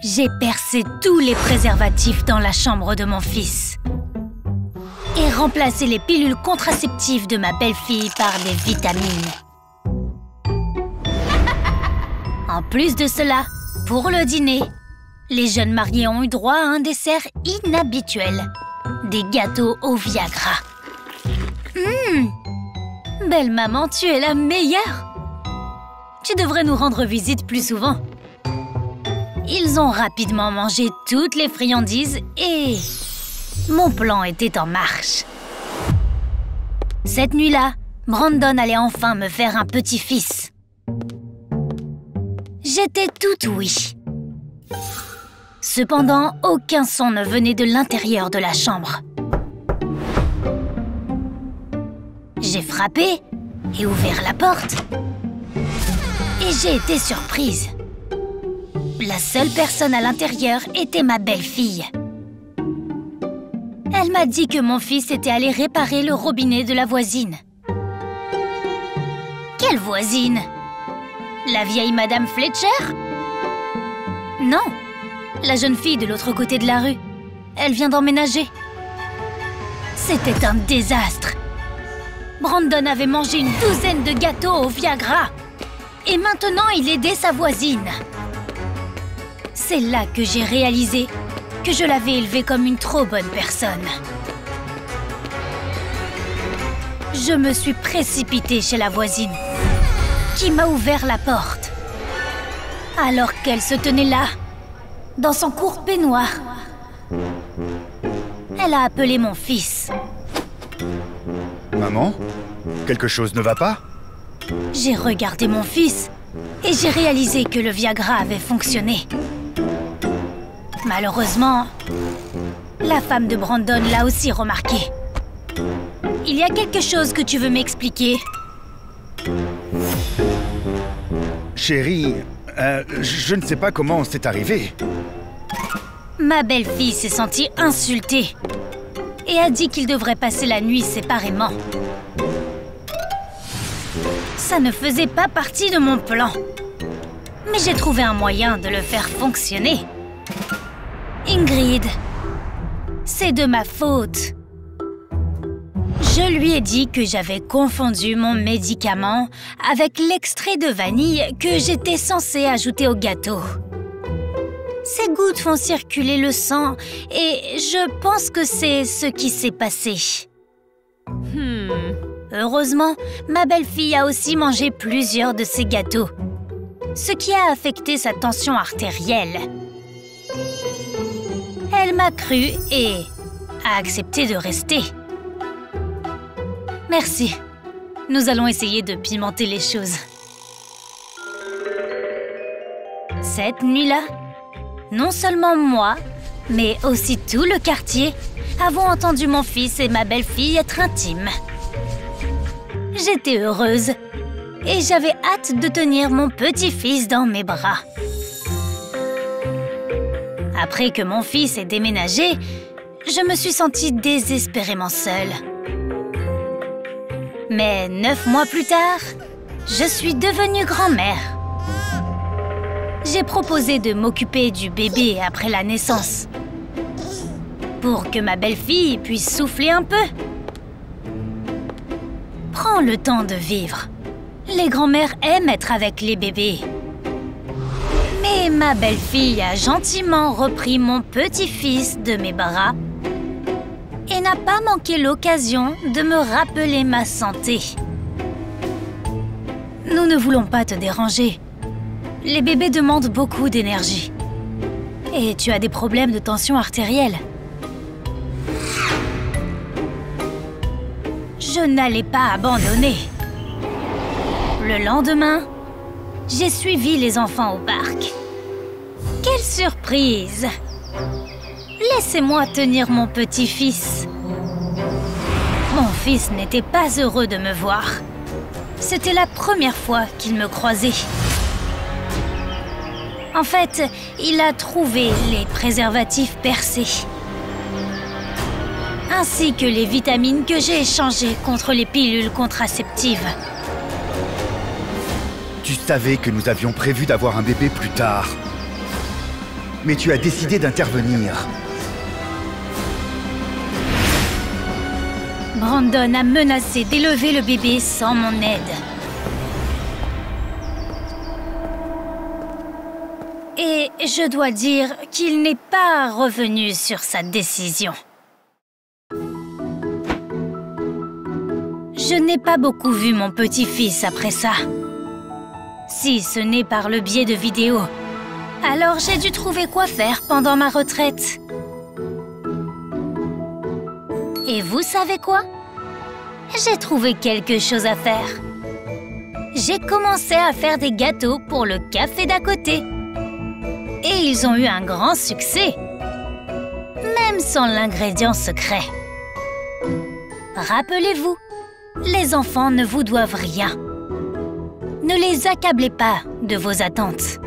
J'ai percé tous les préservatifs dans la chambre de mon fils et remplacé les pilules contraceptives de ma belle-fille par des vitamines. En plus de cela, pour le dîner, les jeunes mariés ont eu droit à un dessert inhabituel. Des gâteaux au Viagra. Belle maman, tu es la meilleure! Tu devrais nous rendre visite plus souvent. Ils ont rapidement mangé toutes les friandises et mon plan était en marche. Cette nuit-là, Brandon allait enfin me faire un petit-fils. J'étais toute oui. Cependant, aucun son ne venait de l'intérieur de la chambre. J'ai frappé et ouvert la porte. Et j'ai été surprise. La seule personne à l'intérieur était ma belle-fille. Elle m'a dit que mon fils était allé réparer le robinet de la voisine. Quelle voisine? La vieille Madame Fletcher? Non, la jeune fille de l'autre côté de la rue. Elle vient d'emménager. C'était un désastre. Brandon avait mangé une douzaine de gâteaux au Viagra. Et maintenant, il aidait sa voisine. C'est là que j'ai réalisé que je l'avais élevé comme une trop bonne personne. Je me suis précipitée chez la voisine, qui m'a ouvert la porte. Alors qu'elle se tenait là, dans son court peignoir, elle a appelé mon fils. Maman, quelque chose ne va pas? J'ai regardé mon fils et j'ai réalisé que le Viagra avait fonctionné. Malheureusement, la femme de Brandon l'a aussi remarqué. Il y a quelque chose que tu veux m'expliquer? Chérie, je ne sais pas comment c'est arrivé. Ma belle-fille s'est sentie insultée et a dit qu'ils devraient passer la nuit séparément. Ça ne faisait pas partie de mon plan. Mais j'ai trouvé un moyen de le faire fonctionner. Ingrid, c'est de ma faute. Je lui ai dit que j'avais confondu mon médicament avec l'extrait de vanille que j'étais censée ajouter au gâteau. Ces gouttes font circuler le sang et je pense que c'est ce qui s'est passé. Heureusement, ma belle-fille a aussi mangé plusieurs de ces gâteaux, ce qui a affecté sa tension artérielle. Elle m'a cru et a accepté de rester. Merci. Nous allons essayer de pimenter les choses. Cette nuit-là, non seulement moi, mais aussi tout le quartier avons entendu mon fils et ma belle-fille être intimes. J'étais heureuse et j'avais hâte de tenir mon petit-fils dans mes bras. Après que mon fils ait déménagé, je me suis sentie désespérément seule. Mais 9 mois plus tard, je suis devenue grand-mère. J'ai proposé de m'occuper du bébé après la naissance, pour que ma belle-fille puisse souffler un peu. Prends le temps de vivre. Les grands-mères aiment être avec les bébés. Mais ma belle-fille a gentiment repris mon petit-fils de mes bras et n'a pas manqué l'occasion de me rappeler ma santé. Nous ne voulons pas te déranger. Les bébés demandent beaucoup d'énergie. Et tu as des problèmes de tension artérielle. Je n'allais pas abandonner. Le lendemain, j'ai suivi les enfants au parc. Quelle surprise! Laissez-moi tenir mon petit-fils. Mon fils n'était pas heureux de me voir. C'était la première fois qu'il me croisait. En fait, il a trouvé les préservatifs percés, ainsi que les vitamines que j'ai échangées contre les pilules contraceptives. Tu savais que nous avions prévu d'avoir un bébé plus tard. mais tu as décidé d'intervenir. Brandon a menacé d'élever le bébé sans mon aide. Et je dois dire qu'il n'est pas revenu sur sa décision. Je n'ai pas beaucoup vu mon petit-fils après ça. Si ce n'est par le biais de vidéos. Alors j'ai dû trouver quoi faire pendant ma retraite. Et vous savez quoi? J'ai trouvé quelque chose à faire. J'ai commencé à faire des gâteaux pour le café d'à côté. Et ils ont eu un grand succès, même sans l'ingrédient secret. Rappelez-vous, les enfants ne vous doivent rien. Ne les accablez pas de vos attentes.